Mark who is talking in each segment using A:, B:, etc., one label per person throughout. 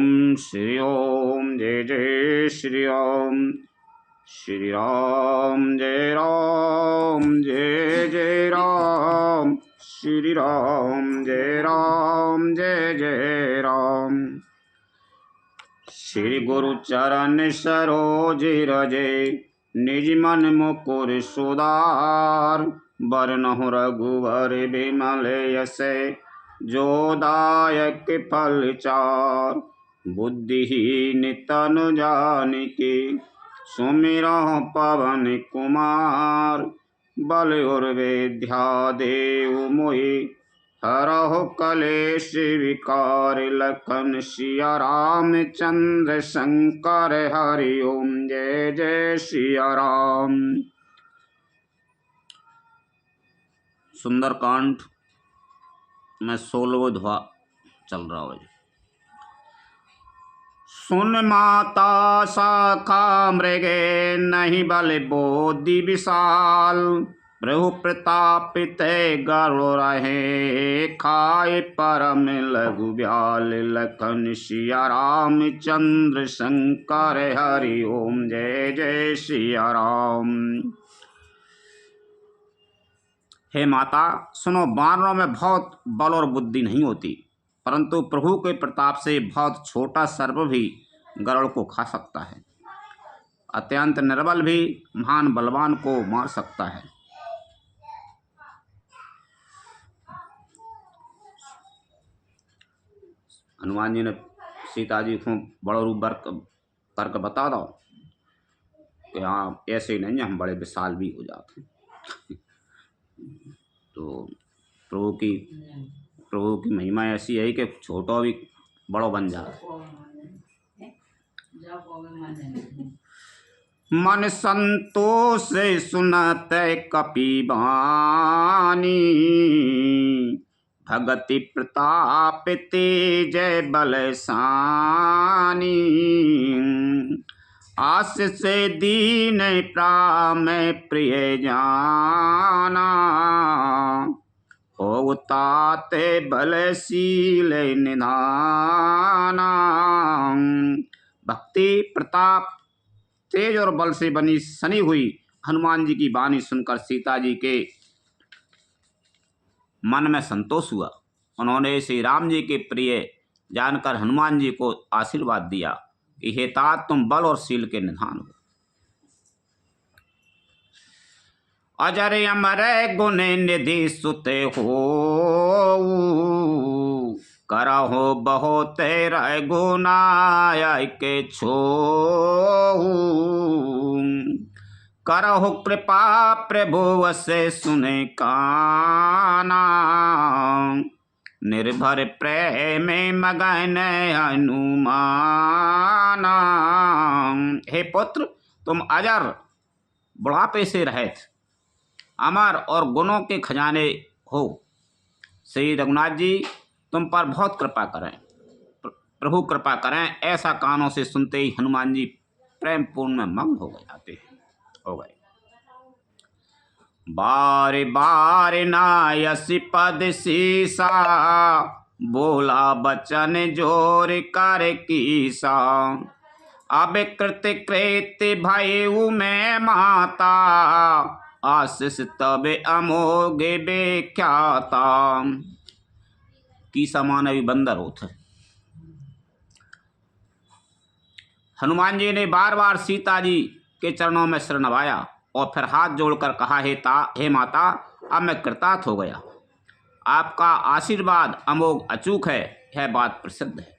A: श्री ओम जय जय श्री राम। श्री राम जय जय राम। श्री राम जय जय राम। श्री गुरु चरण सरोज रजे निज मन मुकुर सुधार। बरनहु रघुवर बिमल यश जो दायक फल चार। बुद्धिहीन तनु जानिके सुमिरहु पवन कुमार। बल और विद्या देव मोहि हरहु कलेश विकार। लखन सिया रामचंद्र शंकर हरि ओम जय जय सिया राम। सुंदरकांड में 16वां ध्वा चल रहा है। सुन माता शाखा मृगे नहीं बल बोधि विशाल। प्रभु प्रताप ते गरुड़ रहे खाए परम लघु ब्याल। लखन सिया रामचंद्र शंकर हरि ओम जय जय सिया राम। हे माता सुनो, वानरों में बहुत बल और बुद्धि नहीं होती, परंतु प्रभु के प्रताप से बहुत छोटा सर्प भी गरुड़ को खा सकता है। अत्यंत निर्बल भी महान बलवान को मार सकता है। हनुमान जी ने सीता जी को बड़ा रूप करके बता दो कि हाँ ऐसे नहीं है, हम बड़े विशाल भी हो जाते हैं। तो प्रभु की महिमा ऐसी है कि छोटा भी बड़ो बन जाए। मन संतोष सुनत कपि बानी। भगति प्रताप तेज बलसानी। आशीष दीन प्राम प्रिय जाना। हो ताते बलशील निधाना। भक्ति प्रताप तेज और बल से बनी सनी हुई हनुमान जी की वाणी सुनकर सीता जी के मन में संतोष हुआ। उन्होंने श्री राम जी के प्रिय जानकर हनुमान जी को आशीर्वाद दिया कि हे तात, तुम बल और शील के निधान हो। अजर अमर गुण निधि सुत हो। करहो बहुत रघुनायक छो। करहो कृपा प्रभु से सुने काना। निर्भर प्रेम मगन हनुमाना। हे पुत्र, तुम अजर बुढ़ापे से रहित अमर और गुणों के खजाने हो। श्री रघुनाथ जी तुम पर बहुत कृपा करें, प्रभु कृपा करें। ऐसा कानों से सुनते ही हनुमान जी प्रेम पूर्ण में मग्न हो गए। बार बार नायस पद सीसा। बोला बचन जोर कर कीसा। अब कृत कृत भयउ में माता। आशीष तब अमोघ विख्याता। की समान अभी बंदर होते। हनुमान जी ने बार बार सीता जी के चरणों में सिर नवाया और फिर हाथ जोड़कर कहा, हे माता, अब मैं कृतार्थ हो गया। आपका आशीर्वाद अमोघ अचूक है, यह बात प्रसिद्ध है।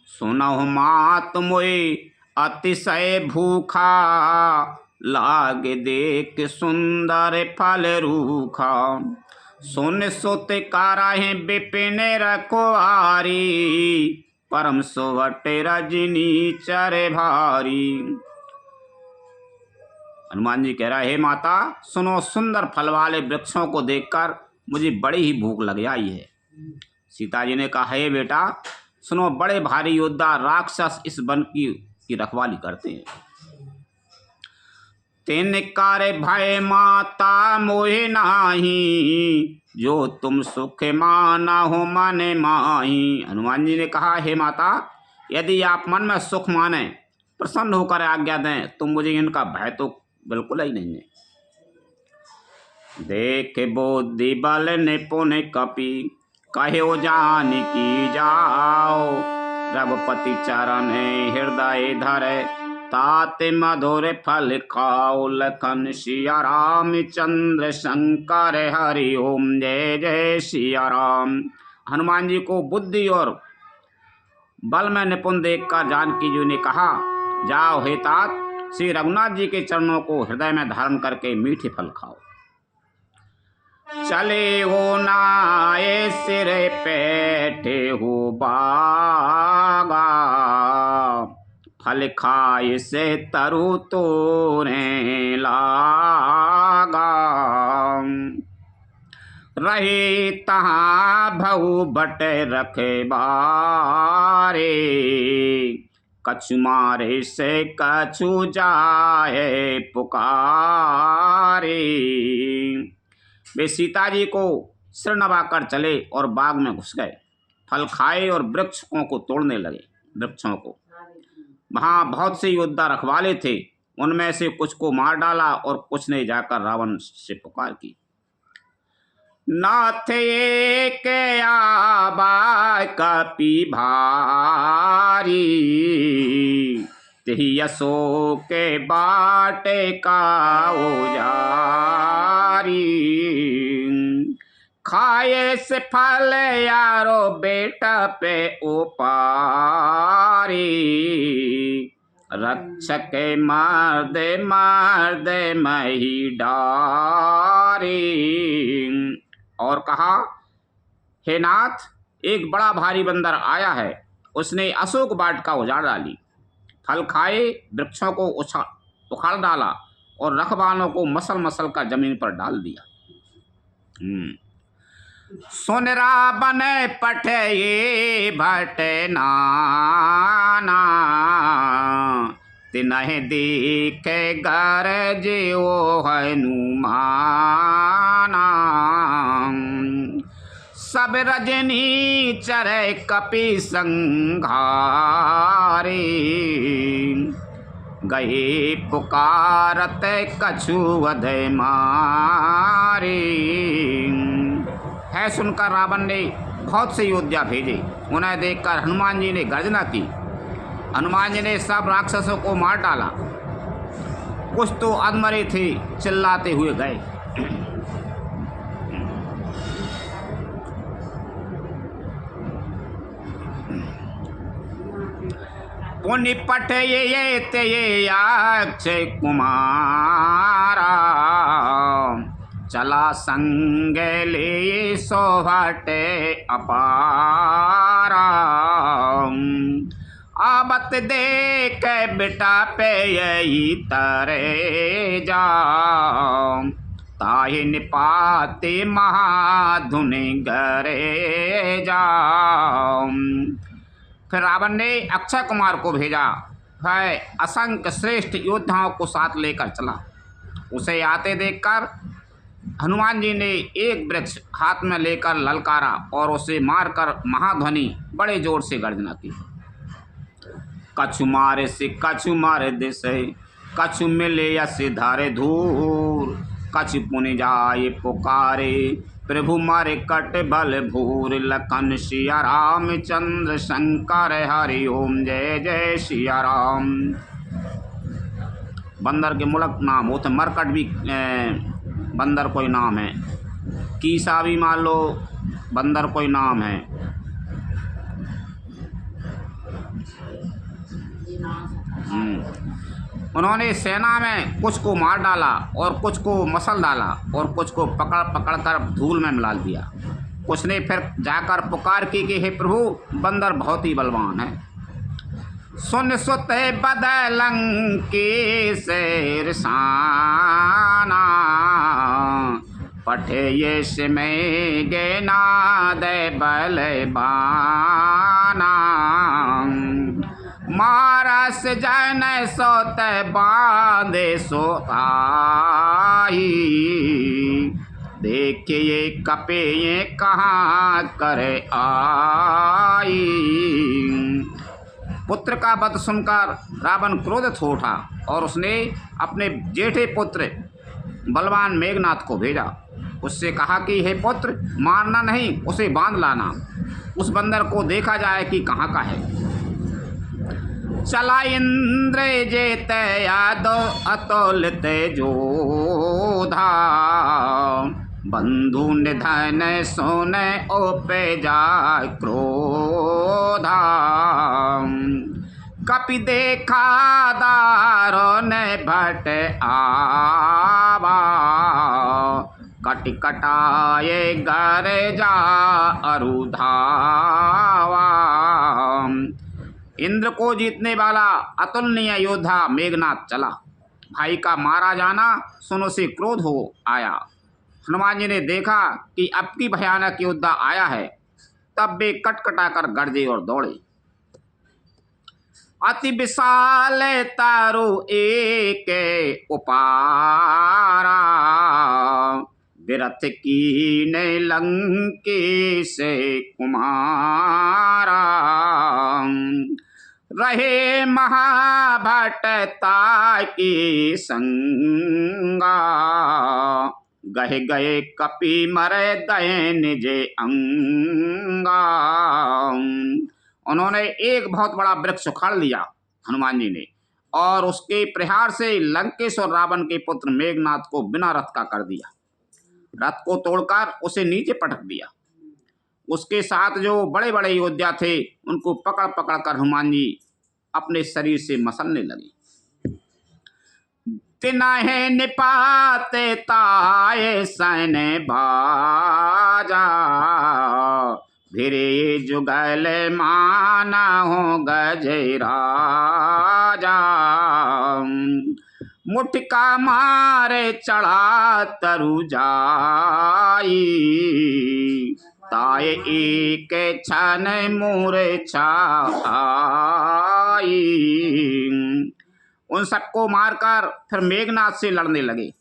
A: सुनहु मात मोहि अतिशय भूखा। लाग देख सुंदर फल रूखा। सुन सुत कारहि विपिन रखवारी। परम सुवट रजनी चर भारी। हनुमान जी कह रहा है, हे माता सुनो, सुंदर फल वाले वृक्षों को देखकर मुझे बड़ी ही भूख लग आई है। सीता जी ने कहा, हे बेटा सुनो, बड़े भारी योद्धा राक्षस इस वन की रखवाली करते हैं। तिन कर भय माता मोहि नाही। जो तुम सुख माना हो माने माही। हनुमान जी ने कहा, हे माता, यदि आप मन में सुख माने, प्रसन्न होकर आज्ञा दें, तो मुझे इनका भय तो बिल्कुल ही नहीं है। देख बुद्धि बल निपुण कपि, कहे जान की जाओ। रघुपति चरण हृदय धरे, तात मधुर फल खाओ। लखन सिया राम चंद्र शंकर हरि ओम, जय जय सिया राम। हनुमान जी को बुद्धि और बल में निपुण देखकर जानकी जी ने कहा, जाओ हे तात, श्री रघुनाथ जी के चरणों को हृदय में धारण करके मीठे फल खाओ। चले हो नाये सिर बैठे हो बागा, फल खाए से तरु तोरे लागा। रहे तहाँ भऊ बट रखे बारे, कछु मारे से कछु जाए पुकारे। वे सीता जी को सिर नवाकर चले और बाग में घुस गए। फल खाए और वृक्षों को तोड़ने लगे। वृक्षों को वहां बहुत से योद्धा रखवाले थे, उनमें से कुछ को मार डाला और कुछ ने जाकर रावण से पुकार की, नाथ एक आबा कपि भारी, तेहि यशो के बाटे का उजारी। खाए से फल यारो बेटा पे उपारी, रक्षक मार दे मही डारी। और कहा, हे नाथ, एक बड़ा भारी बंदर आया है, उसने अशोक वाटिका उजाड़ डाली, फल खाए, वृक्षों को उखाड़ डाला और रखवालों को मसल मसल कर जमीन पर डाल दिया। सुन रावण पठे ये भट नाना, तिन्ह देखे गरज ओ हनुमाना। सब रजनी चरे कपि संघारे, गए पुकारत कछु वध मारे। है सुनकर रावण ने बहुत से योद्धा भेजे। उन्हें देखकर हनुमान जी ने गर्जना की। हनुमान जी ने सब राक्षसों को मार डाला। कुछ तो अधमरे थे, चिल्लाते हुए गए। पुण्य पठ ये ते अक्षय कुमारा, चला संग ले सोहटे अपारा। आबत देख बेटा पे यही तरे जा, ताहि निपाते महाधुन गरे जा। फिर रावण ने अक्षय कुमार को भेजा, है असंख्य श्रेष्ठ योद्धाओं को साथ लेकर चला। उसे आते देखकर हनुमान जी ने एक वृक्ष हाथ में लेकर ललकारा और उसे मारकर महाध्वनि बड़े जोर से गर्जना की। कछु मारे से कछु मारे दिसे, कछु मिले यस धारे धूर। कछु पुनि जाए पुकारे, प्रभु मारे कट बल भूर। लखन सिया राम चंद्र शंकर हरि ओम, जय जय सिया राम। बंदर के मुलक नाम होते, मरकट भी बंदर कोई नाम है, कीसा भी मान लो बंदर कोई नाम है। उन्होंने सेना में कुछ को मार डाला और कुछ को मसल डाला और कुछ को पकड़ पकड़ कर धूल में मिला दिया। कुछ ने फिर जाकर पुकार की कि हे प्रभु, बंदर बहुत ही बलवान है। सुन सुत बदलंकी शेर साना, पठे ये में गेना दे बलबाना। मारस जन सोत बांधे सो आई, देखिए कपे ये कहाँ करे आई। पुत्र का वध सुनकर रावण क्रोधित हो उठा और उसने अपने जेठे पुत्र बलवान मेघनाथ को भेजा। उससे कहा कि हे पुत्र, मारना नहीं, उसे बांध लाना। उस बंदर को देखा जाए कि कहाँ का है। चला इंद्र जेत यादव अतुल तेजोधा, बंधु निधन सोने ओपे जाय क्रोधा। कपि देखा दारुण भट आवा, कटि कटाए गर जा अरुधावा। इंद्र को जीतने वाला अतुलनीय योद्धा मेघनाथ चला। भाई का मारा जाना सुन उसे क्रोध हो आया। हनुमान जी ने देखा कि अब की भयानक योद्धा आया है, तब वे कटकटाकर गरजे और दौड़े। अति विशाल तारु एक उपारा, विरथ कीने लंकेश कुमारा। रहे महाभटता की संगा, गहे गए कपि मरे दये निज अंगा। उन्होंने एक बहुत बड़ा वृक्ष उखाड़ लिया हनुमान जी ने, और उसके प्रहार से लंकेश और रावण के पुत्र मेघनाथ को बिना रथ का कर दिया। रथ को तोड़कर उसे नीचे पटक दिया। उसके साथ जो बड़े बड़े योद्धा थे उनको पकड़ पकड़ कर हनुमान जी अपने शरीर से मसलने लगे। तिनाहे निपाते ताये सैने बाजा, भिरे जुगल माना हो गजराजा। मुठका मारे चढ़ा तरु जाई, ताय एक छन मूर्छा आई। उन सबको मारकर फिर मेघनाथ से लड़ने लगे।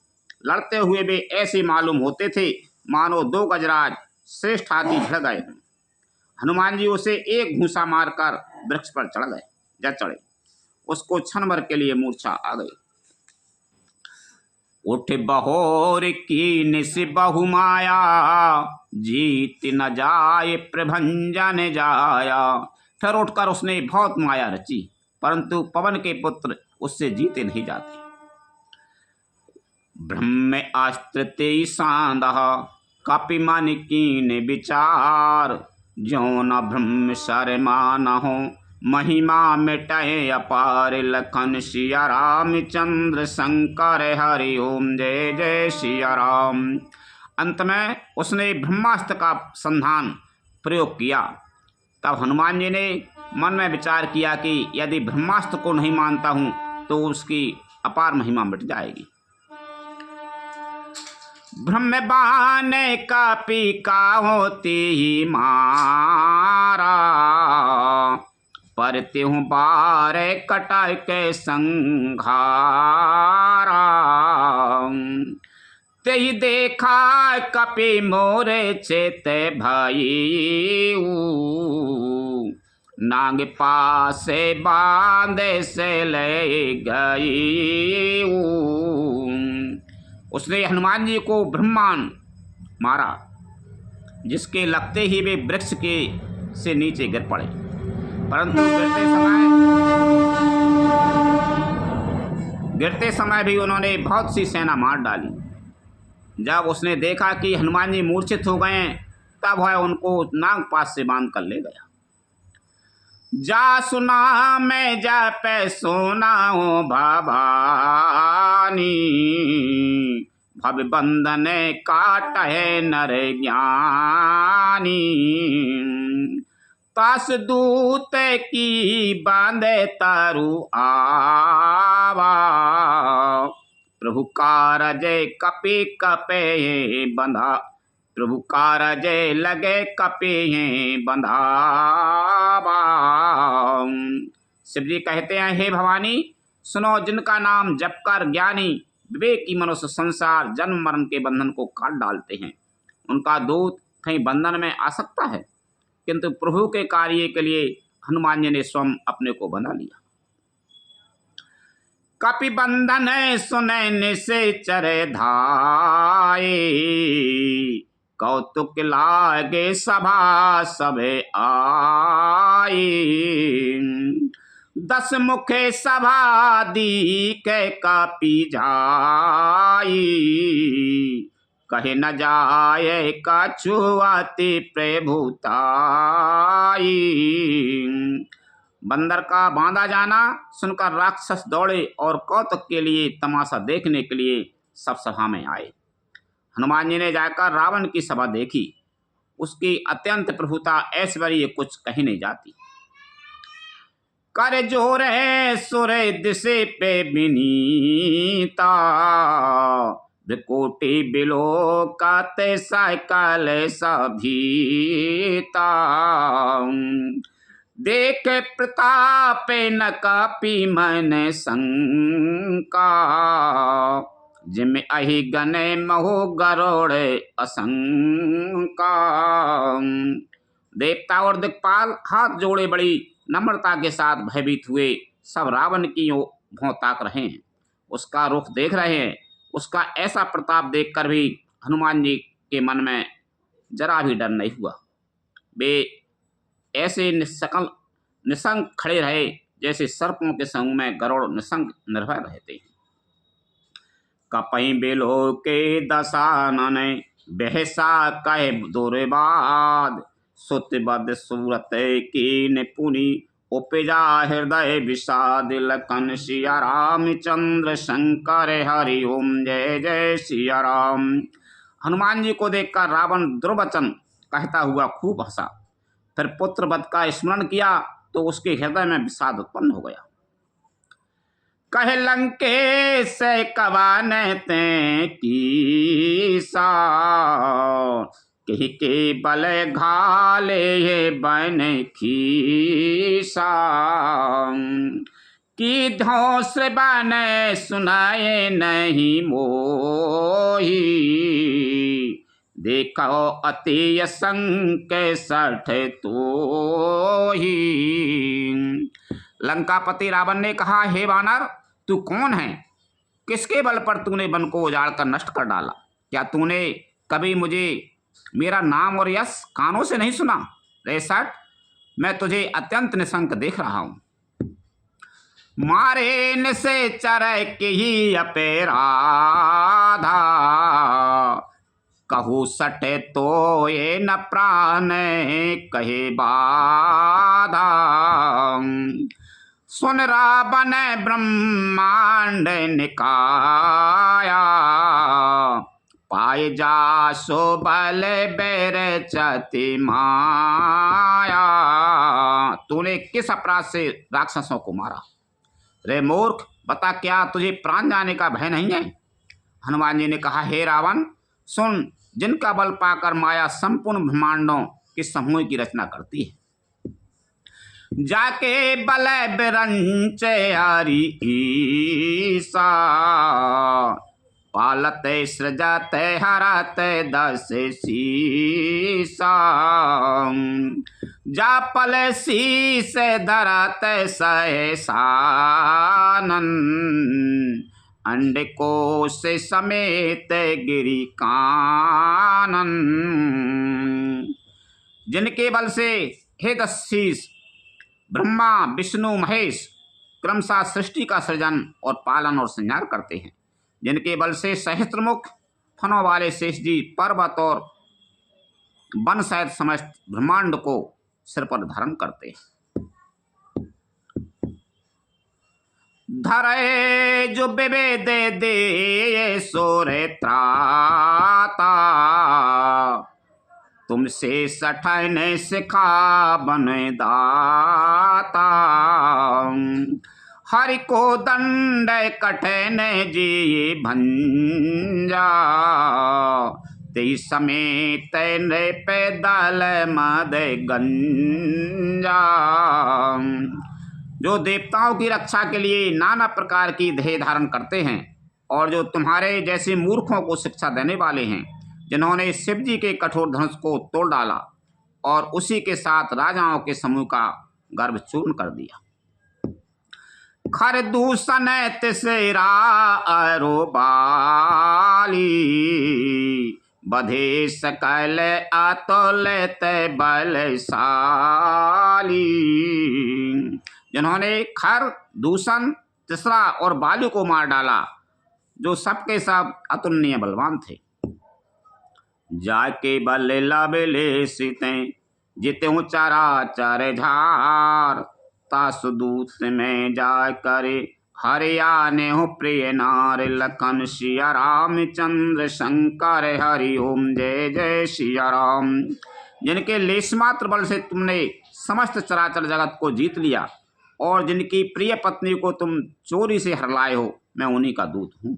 A: लड़ते हुए वे ऐसे मालूम होते थे मानो दो गजराज श्रेष्ठ हाथी भिड़ गए हैं। हनुमान जी उसे एक घूंसा मारकर वृक्ष पर चढ़ गए। जब चढ़े उसको क्षण भर के लिए मूर्छा आ गई। उठ बहोर की निस बहु माया, जीत न जाए प्रभंजन जाया। फिर उठकर उसने बहुत माया रची, परंतु पवन के पुत्र उससे जीते नहीं जाते। ब्रह्म अस्त्र ते सांदह, कपि मन कीन विचार। जो न ब्रह्म शर मानहु, महिमा मिटय अपार। लखन सिया रामचंद्र शंकर हरि ओम जय जय सिया राम। अंत में उसने ब्रह्मास्त्र का संधान प्रयोग किया। तब हनुमान जी ने मन में विचार किया कि यदि ब्रह्मास्त्र को नहीं मानता हूं तो उसकी अपार महिमा मिट जाएगी। ब्रह्म बाण कपि का होती ही मारा, पर त्यों बार कटा के संघारा। तेहि देखा कपि मोरे चेत भयऊ, नाग पासे बांधे से ले गई। उसने हनुमान जी को ब्रह्मांड मारा, जिसके लगते ही वे वृक्ष के से नीचे गिर पड़े। परंतु गिरते समय भी उन्होंने बहुत सी सेना मार डाली। जब उसने देखा कि हनुमान जी मूर्छित हो गए, तब वह उनको नागपाश से बांध कर ले गया। जा सुना मैं जा पे सुनाओ भवानी, भव बंधन काट है नर ज्ञानी। तास दूत की बांधे तारु आवा, प्रभु कारज कपि कपे बंधा। प्रभु कारज लगे कपि बंधावा। शिव जी कहते हैं, हे भवानी सुनो, जिनका नाम जप कर ज्ञानी विवेकी मनुष्य संसार जन्म मरण के बंधन को काट डालते हैं। उनका दूत कहीं बंधन में आ सकता है, किंतु प्रभु के कार्य के लिए हनुमान जी ने स्वयं अपने को बना लिया। कपि बंधन सुनै निश्चर धाये, कौतुक लागे सभा सभे आए। 10 मुखे सभा दी के कपि जाई, कहे न जाए कछु अति प्रभुताई। बंदर का बांधा जाना सुनकर राक्षस दौड़े और कौतुक के लिए, तमाशा देखने के लिए सब सभा में आए। हनुमान जी ने जाकर रावण की सभा देखी। उसकी अत्यंत प्रभुता ऐश्वर्य कुछ कही नहीं जाती। कर जोर है सुर दिशे पे विनीता, कोटि बिलो काते साइकल सभीता। देख प्रताप न कपि मन शंका, जिम अहि गने महो गरुड़ असंका। देवता और दिक्पाल हाथ जोड़े बड़ी नम्रता के साथ भयभीत हुए सब रावण की ओर भौं ताक रहे हैं, उसका रुख देख रहे हैं। उसका ऐसा प्रताप देखकर भी हनुमान जी के मन में जरा भी डर नहीं हुआ। वे ऐसे निसंग खड़े रहे जैसे सर्पों के समूह में गरुड़ निसंग निर्भय रहते हैं। कपई बेलो के दशानन बहसा कहे दुर्बाद, सुतबद सूरत कीन पुनि उपजा हृदय विषाद। लखन सिया रामचंद्र शंकर हरि ओम जय जय सिया राम। हनुमान जी को देखकर रावण दुर्वचन कहता हुआ खूब हंसा। फिर पुत्र वध का स्मरण किया तो उसके हृदय में विषाद उत्पन्न हो गया। कहे लंकेश कवान ते कीसा, कही के बल घाले ये बन खीसा। की धौस बन सुनाए नहीं मोही, देखो अति संक सठ तोही। लंकापति रावण ने कहा, हे वानर, तू कौन है? किसके बल पर तूने वन को उजाड़ कर नष्ट कर डाला? क्या तूने कभी मुझे मेरा नाम और यश कानों से नहीं सुना? रे सठ, मैं तुझे अत्यंत निशंक देख रहा हूं। मारे न से चर के ही अपेराधा, कहू सटे तो ये न प्राण कहे बाधा। सुन रावण ब्रह्मांड निकाया, पाए जा सो बल बेर चति माया। तूने किस अपराध से राक्षसों को मारा? रे मूर्ख, बता, क्या तुझे प्राण जाने का भय नहीं है? हनुमान जी ने कहा, हे रावण, सुन, जिनका बल पाकर माया संपूर्ण ब्रह्मांडों के समूह की रचना करती है, जाके बल बिरंच हरि ईसा, पालते सृजते हरते दस शीसा। जा पल शीस धरते सहसानन, अंड कोश समेत गिरि कानन। जिनके बल से हे 10 शीस ब्रह्मा विष्णु महेश क्रमशः सृष्टि का सृजन और पालन और संहार करते हैं, जिनके बल से सहस्त्रमुख फनों वाले शेष जी पर्वत और वन सहित समस्त ब्रह्मांड को सिर पर धारण करते हैं। धरे जो विवेद दे सोरे त्राता, तुमसे सठन सिखा बन दाता। हरि को दंड कठिन जी भंजा, ते समेत पैदल मद गंजा। जो देवताओं की रक्षा के लिए नाना प्रकार की देह धारण करते हैं, और जो तुम्हारे जैसे मूर्खों को शिक्षा देने वाले हैं, जिन्होंने शिव जी के कठोर धनुष को तोड़ डाला और उसी के साथ राजाओं के समूह का गर्भ चूर्ण कर दिया। खर दूषण तिसरा अरो बाली, बधे सकल अतुलित बलशाली। जिन्होंने खर, दूषण, तिसरा और बालू को मार डाला, जो सबके सब अतुलनीय बलवान थे। जाके बल लबले सीते जिते चारा चर झार, तासुदूत में जा करे हरियाने हो प्रिय नार। लखन सिया रामचंद्र शंकर हरि ओम जय जय सिया राम। जिनके लेश मात्र बल से तुमने समस्त चराचर जगत को जीत लिया और जिनकी प्रिय पत्नी को तुम चोरी से हर लाए हो, मैं उन्हीं का दूत हूँ।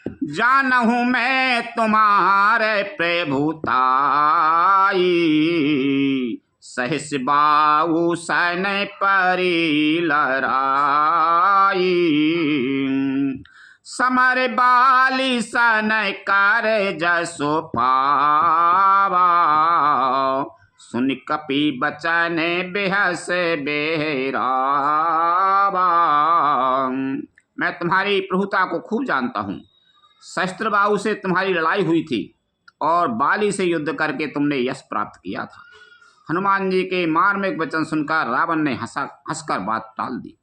A: जानहूँ मैं तुम्हारे प्रभुताई, सहस बाहु सन परी लड़ाई। समर बाली सन कर जसो पावा, सुन कपि बचन बेहस बेहरावा। मैं तुम्हारी प्रभुता को खूब जानता हूँ। शस्त्रबाहु से तुम्हारी लड़ाई हुई थी और बाली से युद्ध करके तुमने यश प्राप्त किया था। हनुमान जी के मार्मिक वचन सुनकर रावण ने हंसकर बात टाल दी।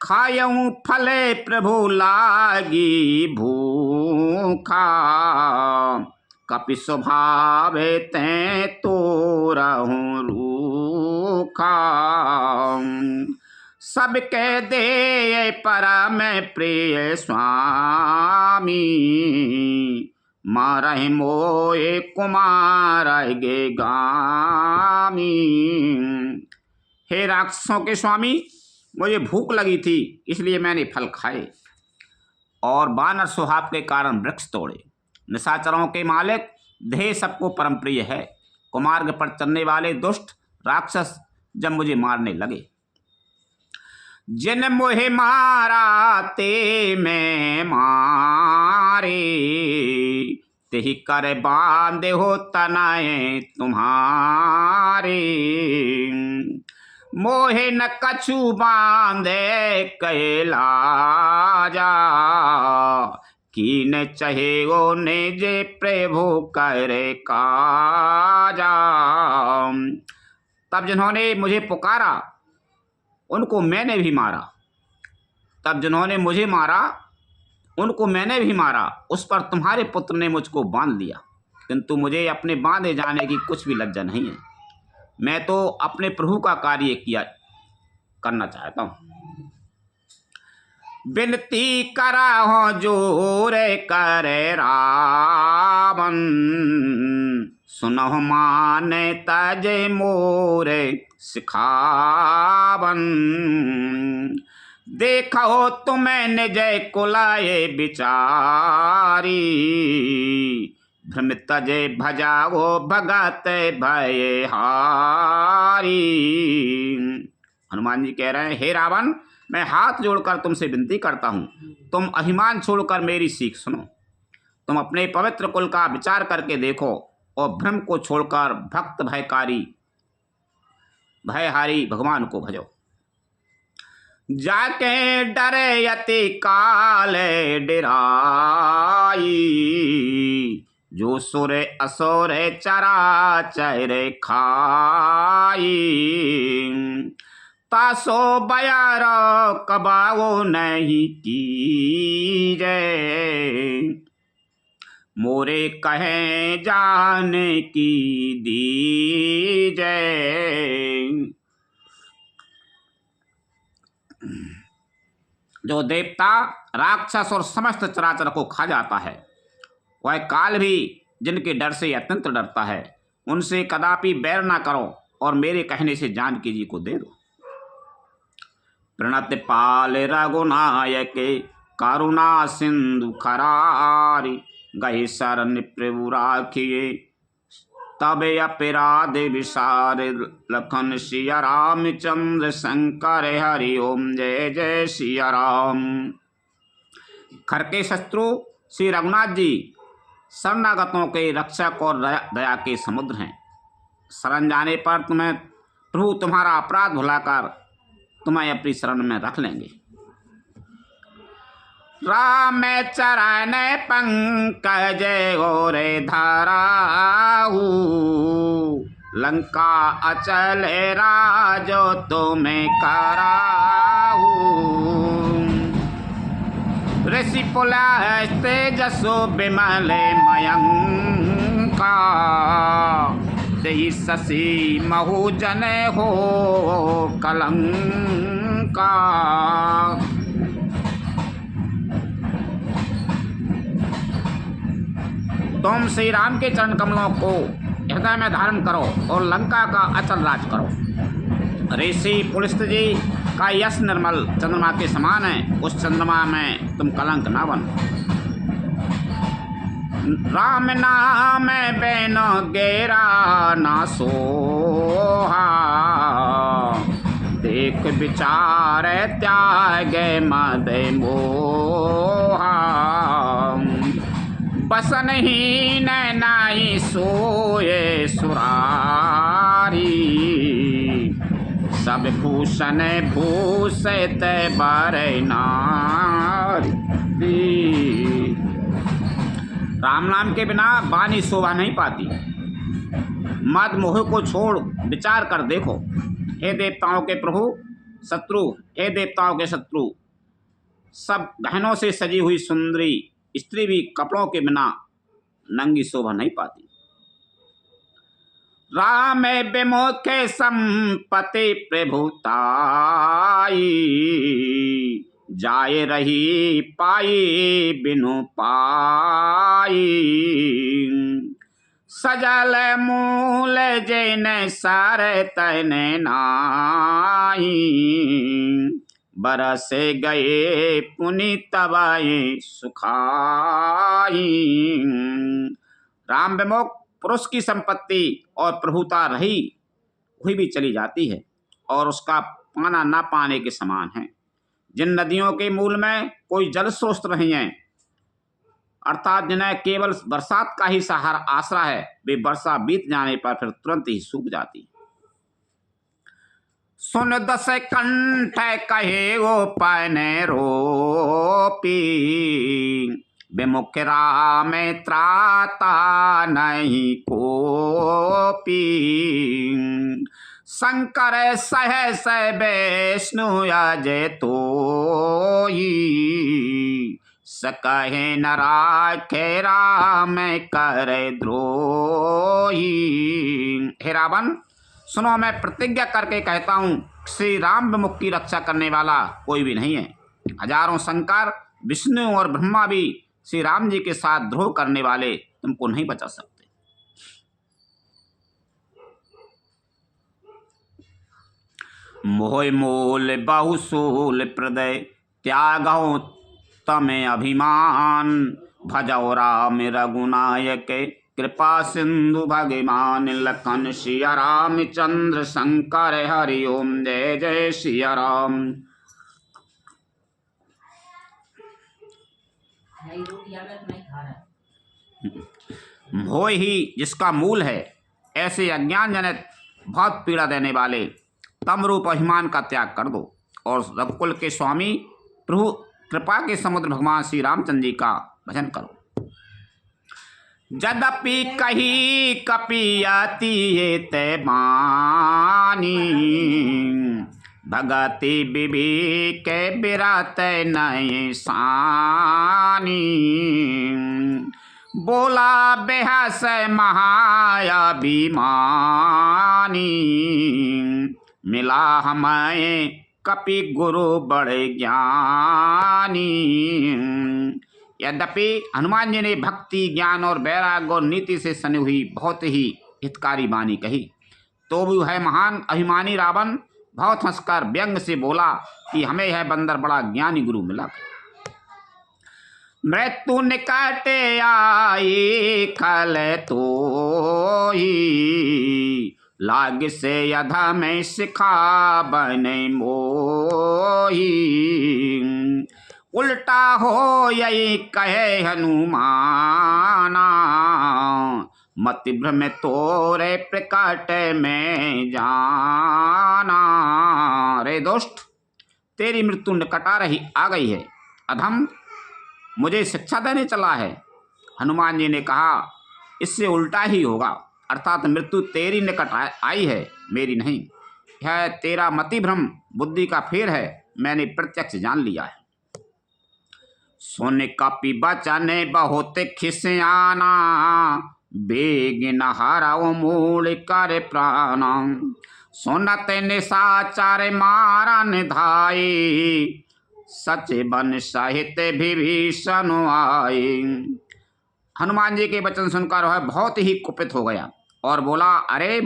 A: खायऊं फले प्रभु लागी भूखा, कपि स्वभाव ते तो रहूं रूखा। सबके दे परम प्रिय स्वामी, मारहि मोए कुमार गे गामी। हे राक्षसों के स्वामी, मुझे भूख लगी थी इसलिए मैंने फल खाए और बानर स्वभाव के कारण वृक्ष तोड़े। निशाचरों के मालिक देह सबको परम प्रिय है। कुमार्ग पर चलने वाले दुष्ट राक्षस जब मुझे मारने लगे, जिन मोहे मारा ते मैं मारे, तेहि कर बांधे हो तनाए तुम्हारे। मोहे न कछु बांधे कैला जा, कीन चहे ओ ने जे प्रभु करे काजा। तब जिन्होंने मुझे पुकारा उनको मैंने भी मारा, तब जिन्होंने मुझे मारा उनको मैंने भी मारा। उस पर तुम्हारे पुत्र ने मुझको बांध लिया, किंतु मुझे अपने बांधे जाने की कुछ भी लज्जा नहीं है। मैं तो अपने प्रभु का कार्य करना चाहता हूँ। विनती करा हो जोरे करे रावण, सुनहु माने तजे मोरे सिखावन। देखो तुम्हें निज कुलाए बिचारी, भ्रमित तजे भजाओ भगत भय हारी। हनुमान जी कह रहे हैं, हे रावण, मैं हाथ जोड़कर तुमसे विनती करता हूँ, तुम अभिमान छोड़कर मेरी सीख सुनो। तुम अपने पवित्र कुल का विचार करके देखो और भ्रम को छोड़कर भक्त भयहारी भगवान को भजो। जाके डरे यति काल डिराई, जो सुर असुर चरा चर खाई। तासो बयार कबाओ नहीं की जय, मोरे कहे जान की दी जय। जो देवता राक्षस और समस्त चराचर को खा जाता है, वह काल भी जिनके डर से अत्यंत डरता है, उनसे कदापि बैर ना करो और मेरे कहने से जानकी जी को दे दो। प्रणत पाल रघुनायक करुणा सिंधु खरारी, गहे शरण प्रभु राखिए तब अपराध विसार लखन सिया रामचंद्र शंकर हरि ओम जय जय सिया राम। खर के शत्रु श्री रघुनाथ जी शरणागतों के रक्षक और दया के समुद्र हैं। शरण जाने पर तुम्हें प्रभु तुम्हारा अपराध भुलाकर तुम्हें अपनी शरण में रख लेंगे। राम चरण पंकज गोरे धराऊ, लंका अचल राजो तुम्हें कराऊ। ऋषि पुलह तेजसो विमल मयंका, देहि शशि महु जन हो कलंका। तुम श्री राम के चरण कमलों को हृदय में धारण करो और लंका का अचल राज करो। ऋषि पुलस्त जी का यश निर्मल चंद्रमा के समान है, उस चंद्रमा में तुम कलंक ना बनो। राम नाम बेनो गेरा ना सोहा, देख विचार त्याग मद मोहा। बसन ही नाई सोए सुरारी, सब भूषण भूषित बर नारी। राम नाम के बिना वाणी शोभा नहीं पाती। मद मोह को छोड़ विचार कर देखो। हे देवताओं के प्रभु शत्रु, हे देवताओं के शत्रु, सब गहनों से सजी हुई सुंदरी स्त्री भी कपड़ों के बिना नंगी शोभा नहीं पाती। राम विमुख संपत्ति प्रभुताई, जाए रही पाई बिनु पाई। सजल मूल जैन सर तन नाई, बरसे गए पुनि तबाए सुखाई। राम विमुख पुरुष की संपत्ति और प्रभुता रही हुई भी चली जाती है और उसका पाना ना पाने के समान है। जिन नदियों के मूल में कोई जल स्रोत नहीं है, अर्थात जिन्हें केवल बरसात का ही सहारा आसरा है, वे वर्षा बीत जाने पर फिर तुरंत ही सूख जाती है। सुन दस कंठ कहे वो पने रोपी, विमुख राम त्राता नहीं कोपी। शंकर सहस वैष्णु अजय तोई, सकहे न राखे राम कर द्रोही। हे रावण सुनो, मैं प्रतिज्ञा करके कहता हूँ, श्री राम विमुख की रक्षा करने वाला कोई भी नहीं है। हजारों शंकर विष्णु और ब्रह्मा भी श्री राम जी के साथ द्रोह करने वाले तुमको नहीं बचा सकते। मोह मूल बहुसूल प्रदय, त्यागो तमें अभिमान। भजो राम रघुनायक, कृपा सिंधु भगवान। लखन सिया रामचंद्र शंकर हरि ओम जय जय सिया राम। मोह ही जिसका मूल है, ऐसे अज्ञान जनित बहुत पीड़ा देने वाले तम रूप अभिमान का त्याग कर दो और रघुकुल के स्वामी प्रभु कृपा के समुद्र भगवान श्री रामचंद्र जी का भजन करो। यद्यपि कही कपियति ते मानी, भगति विवेक बिरत नहीं सानी। बोला बेहस महाअभिमानी, मिला हमें कपि गुरु बड़े ज्ञानी। यद्यपि हनुमान जी ने भक्ति ज्ञान और वैराग्य और नीति से सनी हुई बहुत ही हितकारी वाणी कही, तो भी वह महान अभिमानी रावण बहुत हंसकर व्यंग से बोला कि हमें यह बंदर बड़ा ज्ञानी गुरु मिला। मृत्यु निकट आई खल तोई, लाग से अधम शिखा बने मोही। उल्टा हो यही कहे हनुमाना, मति भ्रम तोरे प्रकट में जाना। रे दोस्त, तेरी मृत्यु निकट आ गई है। अधम मुझे शिक्षा देने चला है। हनुमान जी ने कहा, इससे उल्टा ही होगा, अर्थात मृत्यु तेरी निकट आई है, मेरी नहीं। यह तेरा मति भ्रम बुद्धि का फेर है, मैंने प्रत्यक्ष जान लिया है। सोने का पीबा चाने बहुत खिसियाना, बेग नहाराओ मूल कर प्राणा। सुनत निशाचर मारा निधाई, सच बन साहित्य विभीषण आए। हनुमान जी के वचन सुनकर वह बहुत ही कुपित हो गया और बोला, अरे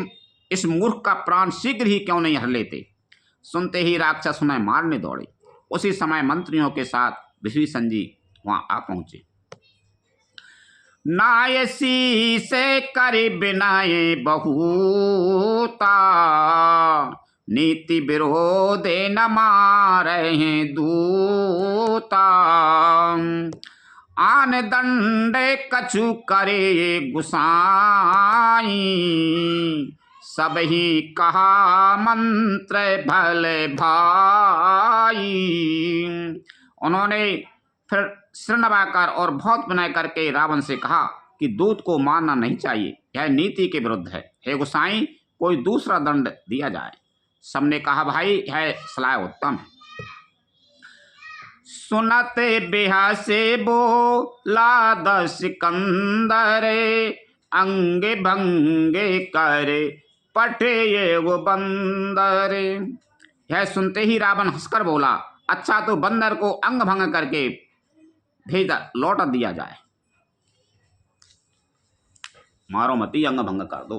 A: इस मूर्ख का प्राण शीघ्र ही क्यों नहीं हर लेते। सुनते ही राक्षस उन्हें मारने दौड़े। उसी समय मंत्रियों के साथ विभीषण जी वहां आ पहुंचे। नायसी से करीब नाये बहुता, नीति विरोधे न मारे हैं दूता। आन दंडे कछु करे गुसाई, सब ही कहा मंत्र भले भाई। उन्होंने फिर सिर नवाकर और बहुत विनय करके रावण से कहा कि दूत को मारना नहीं चाहिए, यह नीति के विरुद्ध है। हे गोसाई, कोई दूसरा दंड दिया जाए। सबने कहा, भाई यह सलाह उत्तम है। सुनते बेहसे बोला दस सिकंदरे, अंगे भंगे करे पटे ये वो बंदरे। यह सुनते ही रावण हंसकर बोला, अच्छा तो बंदर को अंग भंग करके भेज लौटा दिया जाए। मारो मती, अंग भंग कर दो।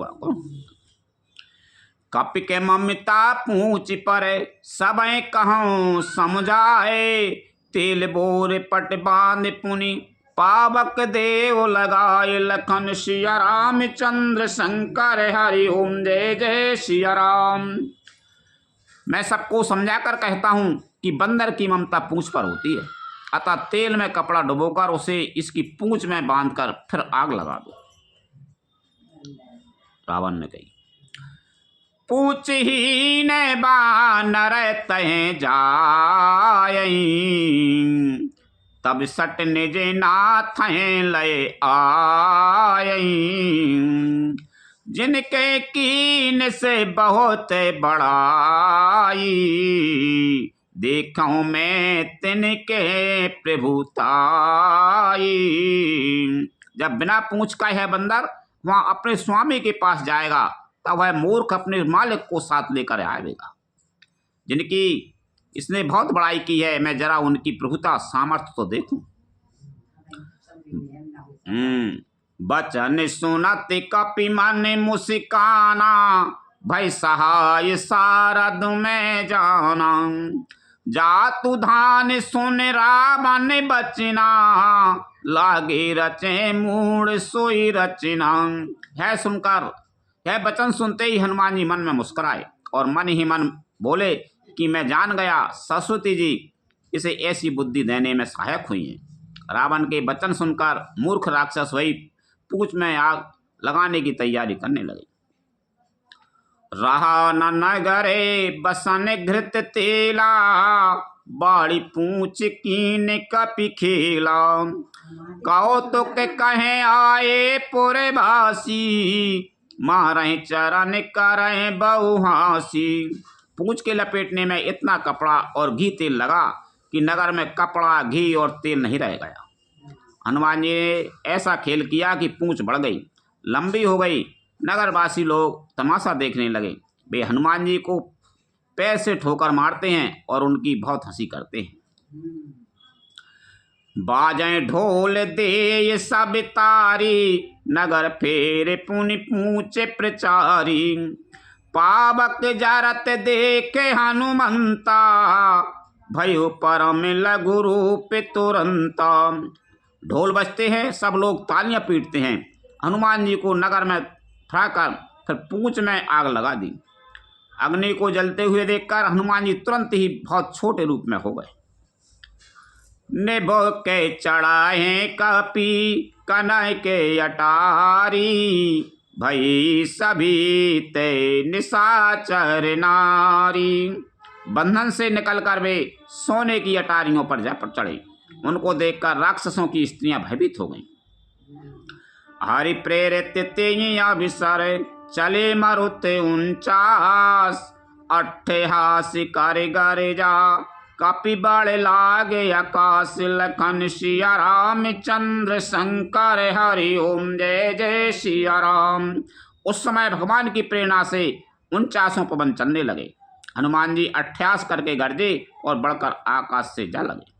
A: कपि के ममता पूछ पर सब कहूं समझाए, तेल बोर पट बांध पुनि पावक देव लगाए। लखन सिया राम चंद्र शंकर हरि ओम जय जय सिया राम। मैं सबको समझाकर कहता हूं कि बंदर की ममता पूंछ पर होती है, अतः तेल में कपड़ा डुबोकर उसे इसकी पूंछ में बांधकर फिर आग लगा दो। रावण ने कही, पूछ ही ने बानर तह जाय, तब सट निज नाथ लय आय। जिनके कीन से बहुत बड़ाई, देखूं मैं तिनके प्रभुताई। जब बिना पूंछ का है बंदर वहां अपने स्वामी के पास जाएगा, तब वह मूर्ख अपने मालिक को साथ लेकर आएगा। जिनकी इसने बहुत बड़ाई की है, मैं जरा उनकी प्रभुता सामर्थ्य तो देखूं। बचन सुनत कपि मन मुस्काना, भय सहाय सारद में जाना। जातु धान सुन रावण बचना, लागे रचे मूड सोई रचना। है सुनकर, यह वचन सुनते ही हनुमान जी मन में मुस्कुराए और मन ही मन बोले कि मैं जान गया सरस्वती जी इसे ऐसी बुद्धि देने में सहायक हुई हैं। रावण के वचन सुनकर मूर्ख राक्षस वही पूंछ में आग लगाने की तैयारी करने लगे। रहा न नगरे बसन घृत तेला, बाड़ी पूंछ कीन कपि खेला। कौतुक कहे आए पुरवासी, मारे चरण करे बहुहासी। पूंछ के लपेटने में इतना कपड़ा और घी तेल लगा कि नगर में कपड़ा, घी और तेल नहीं रह गया। हनुमान जी ने ऐसा खेल किया कि पूंछ बढ़ गई, लंबी हो गई। नगरवासी लोग तमाशा देखने लगे। वे हनुमान जी को पैर से ठोकर मारते हैं और उनकी बहुत हंसी करते हैं। बाजें ढोल दे सब तारी, नगर फेर पुनि पूछे प्रचारी। पावक जरत देखे हनुमंता, भयो परम लघु रूप तुरंता। ढोल बजते हैं, सब लोग तालियां पीटते हैं। हनुमान जी को नगर में फराकर फिर पूंछ में आग लगा दी। अग्नि को जलते हुए देखकर हनुमान जी तुरंत ही बहुत छोटे रूप में हो गए। निभो के चढ़ाए कपी कनय के अटारी, भई सभी ते निशाचर नारी। बंधन से निकलकर वे सोने की अटारियों पर जा चढ़े। उनको देखकर राक्षसों की स्त्रियां भयभीत हो गईं। हरि प्रेरित तेया विसर चले मरुते 49, 88 कारीगर जा कपि बड़ लागे आकाश, लखन सिया राम चंद्र शंकर हरि ओम जय जय सिया राम। उस समय भगवान की प्रेरणा से 49 पवन चलने लगे। हनुमान जी 88 करके गरजे और बढ़कर आकाश से जा लगे।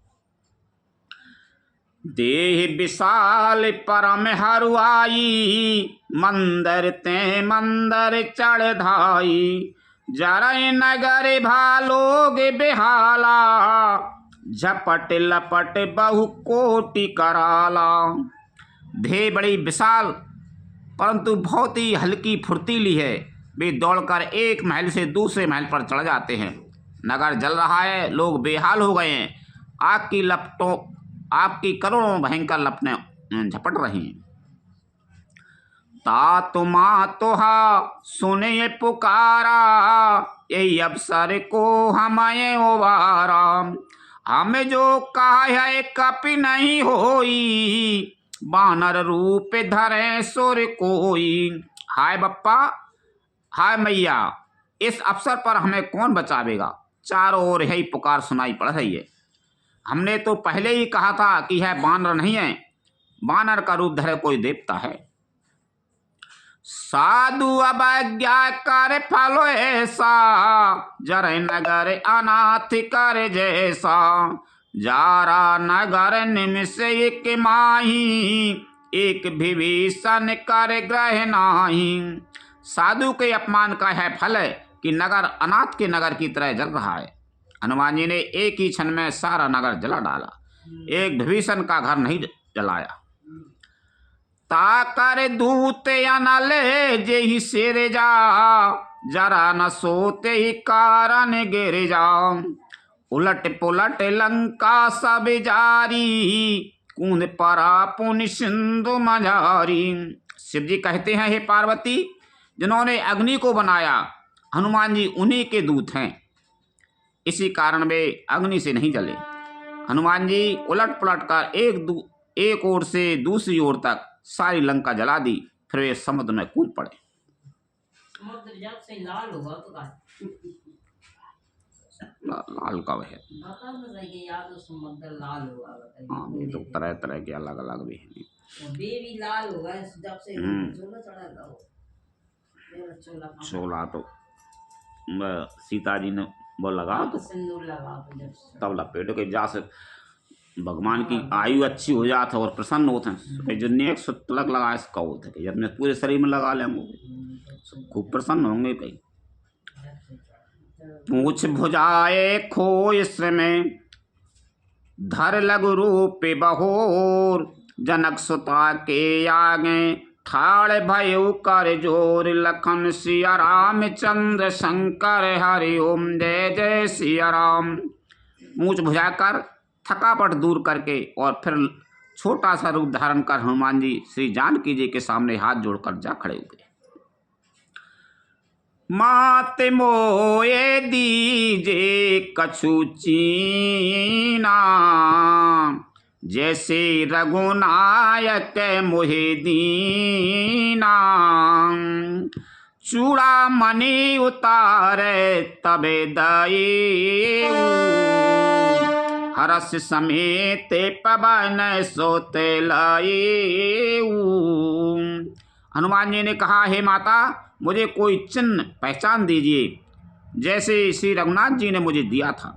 A: देह विशाल परम हरुआई, मंदर ते मंदर चढ़ धाई, जरय नगर भालोग बेहाला, झपट लपट बहु कोटि कराला। देह बड़ी विशाल परंतु बहुत ही हल्की फुर्तीली है। वे दौड़कर एक महल से दूसरे महल पर चढ़ जाते हैं। नगर जल रहा है, लोग बेहाल हो गए हैं। आग की करोड़ों भयंकर लपटें झपट रही हैं। तातुमा तोहा सुने पुकारा, यही अवसर को हमें उबारा, हमें जो कहा है कपि नहीं होई, बानर रूप धरे सुर कोई। हाय बप्पा, हाय मैया, इस अवसर पर हमें कौन बचावेगा। चारों ओर यही पुकार सुनाई पड़ रही है। हमने तो पहले ही कहा था कि यह बानर नहीं है, बानर का रूप धरे कोई देवता है। साधु अवज्ञा कर फलो ऐसा, जर नगर अनाथ कर जैसा, जारा नगर निमिष एक माही, एक विभीषण कर ग्रह नाही। साधु के अपमान का है फल है कि नगर अनाथ के नगर की तरह जल रहा है। हनुमान जी ने एक ही क्षण में सारा नगर जला डाला, एक विभीषण का घर नहीं जलाया। ताकर दूत अनल जेहि सिर जा, जरा न सोते ही कारण गिर जा, उलट पुलट लंका सब जारी, कूद परा पुन सिंधु मझारी। शिव जी कहते हैं, हे पार्वती, जिन्होंने अग्नि को बनाया हनुमान जी उन्हीं के दूत हैं, इसी कारण वे अग्नि से नहीं जले। हनुमान जी उलट पुलट कर एक ओर से दूसरी ओर तक सारी लंका जला दी, फिर वे समुद्र में कूद पड़े।
B: समुद्र जब से लाल हुआ तो
A: लाल कब है?
B: तो समुद्र लाल हुआ।
A: हाँ, ये तो तरह तरह के अलग अलग भी हैं।
B: भी लाल होगा जब से चोला चढ़ा।
A: चोला तो सीता जी ने वो लगा तो
B: सिंदूर लगा
A: तब लपेट के जा से भगवान की आयु अच्छी हो जात है और प्रसन्न होते हैं। जो नेक तिलक लगाए इसका होते हैं, अपने पूरे शरीर में लगा लेंगे खूब प्रसन्न होंगे। कहीं पूछ भुजाए खो इसमें, धर लघु रूप बहोर, जनक सुता के आगे ठाड़ भयो कर जोर, लखन सिया राम चंद्र शंकर हरि ओम जय जय सिया राम। मूछ भुजाकर थकापट दूर करके और फिर छोटा सा रूप धारण कर हनुमान जी श्री जानकी जी के सामने हाथ जोड़कर जा खड़े हुए। मात मोए दीजे कछु चीना, जैसे रघुनायक मोहे दीना, चूड़ा मणि उतारे तबे दई, हरस समेत पवन सोते लाई। हनुमान जी ने कहा, हे माता, मुझे कोई चिन्ह पहचान दीजिए जैसे श्री रघुनाथ जी ने मुझे दिया था।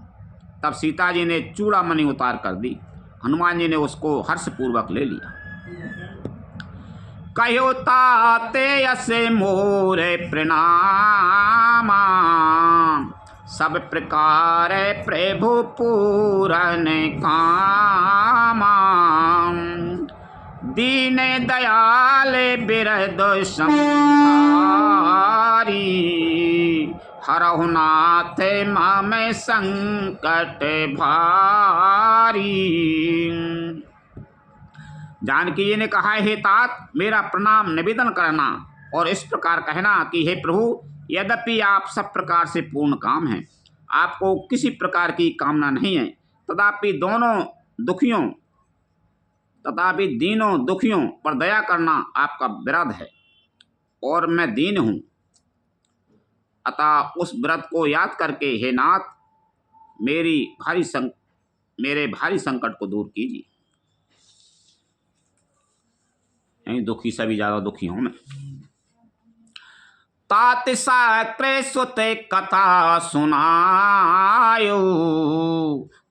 A: तब सीता जी ने चूड़ामणि उतार कर दी। हनुमान जी ने उसको हर्षपूर्वक ले लिया। कहो ताते असे मोरे प्रणामा, सब प्रकार प्रभु पूरन कामा, दीन दयाल बिरद संहारी हरहु नाथ मम संकट भारी। जानकी जी ने कहा, हे तात मेरा प्रणाम निवेदन करना और इस प्रकार कहना कि हे प्रभु, यद्यपि आप सब प्रकार से पूर्ण काम हैं, आपको किसी प्रकार की कामना नहीं है, तथापि दीनों दुखियों पर दया करना आपका विरध है और मैं दीन हूं। अतः उस व्रत को याद करके हे नाथ मेरे भारी संकट को दूर कीजिए। नहीं दुखी सभी ज्यादा दुखी हूं मैं। तात साक्रे सुते कथा सुनायो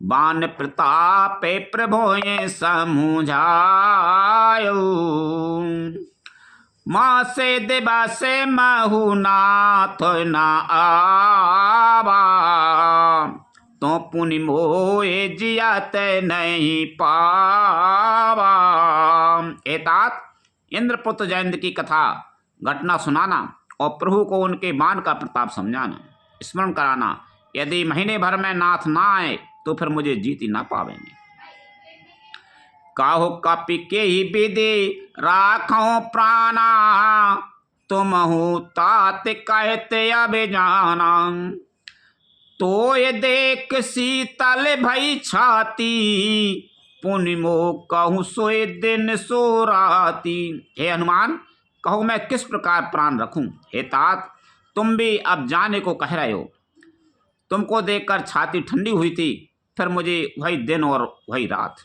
A: बान प्रताप प्रभोए समुझायो। माँ से देवा से महु नाथ न आवा तो पुनि मोए जियत नहीं पावा। एतात इंद्रपुत्र जयंत की कथा घटना सुनाना और प्रभु को उनके मान का प्रताप समझाना, स्मरण कराना। यदि महीने भर में नाथ ना आए तो फिर मुझे जीत ही ना पावेंगे। काहु कपि के ही विधि राखो प्राणा तुम हो तात कहते अब जाना। तो ये देख शीतल भई छाती पुनि मो कहूँ सोए दिन सो राती। हे हनुमान कहो मैं किस प्रकार प्राण रखूं। हे तात तुम भी अब जाने को कह रहे हो। तुमको देखकर छाती ठंडी हुई थी, फिर मुझे वही दिन और वही रात।